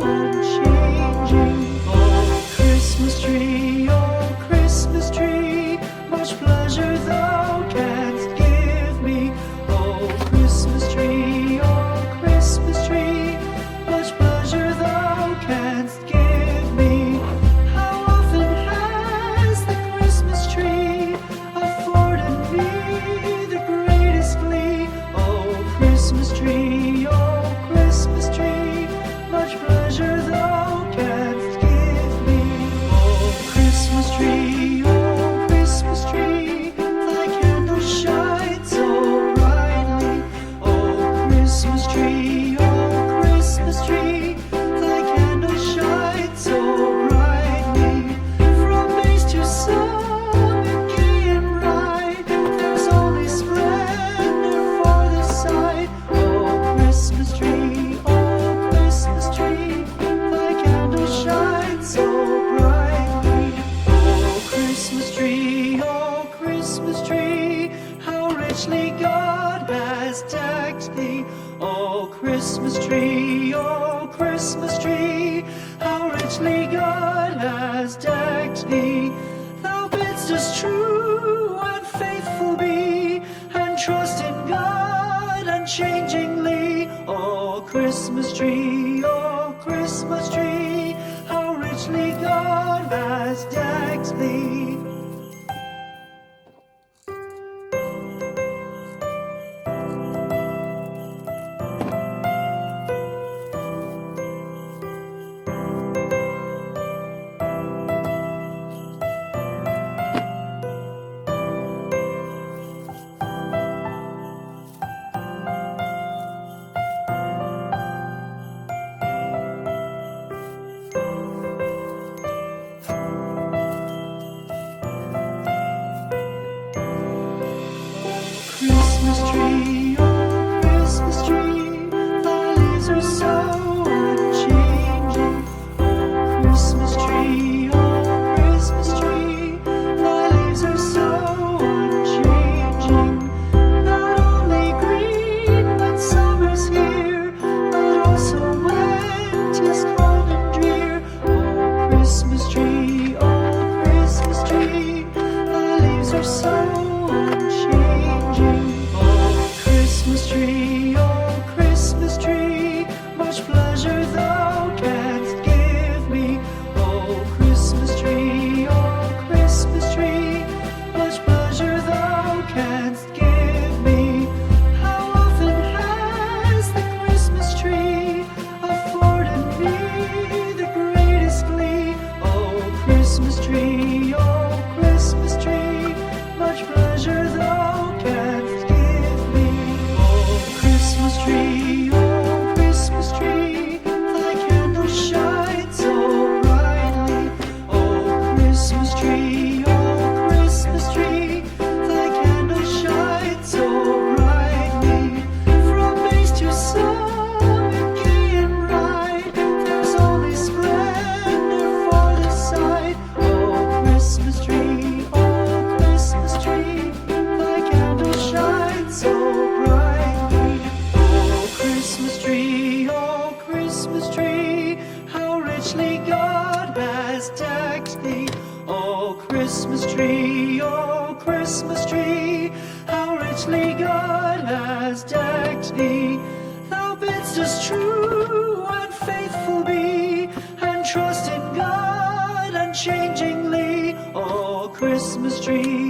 unchanging. Oh, Christmas tree, much pleasure thou canst give me. Oh, Christmas tree, much pleasure thou canst give me. How often has the Christmas tree afforded me the greatest glee? Oh, Christmas tree, much pleasure thou canst give me. Oh, Christmas tree, thy candles shine so brightly. Oh, Christmas tree, thy candles shine so brightly. From base to summit, gay and bright, there's only splendor for the sight. Oh, Christmas tree, thy candles shine so brightly. Oh, Christmas tree, how richly God has decked thee. Oh, Christmas tree, how richly God has decked thee. Thou bidst us true and faithful be, and trust in God unchangingly. Oh, Christmas tree, how richly God has decked thee. Christmas tree, thy leaves are so unchanging. Oh, Christmas tree, thy leaves are so unchanging. Not only green when summer's here, but also when 'tis cold and drear. Oh, Christmas tree, thy leaves are so unchanging. Oh, Christmas tree, much pleasure thou canst give me. Oh, Christmas tree, much pleasure thou canst give me. How often has the Christmas tree afforded me the greatest glee? Oh, Christmas tree, much pleasure thou canst give me. Oh, Christmas tree, thy candles shine so brightly. Oh, Christmas tree, thy candles shine so brightly. From base to summit, gay and bright, there's only splendor for the sight. Oh, Christmas tree, thy candles shine so brightly. Oh, Christmas tree, how richly God has decked thee. Oh, Christmas tree, how richly God has decked thee. Thou bidst us true and faithful be, and trust in God unchangingly. Oh, Christmas tree,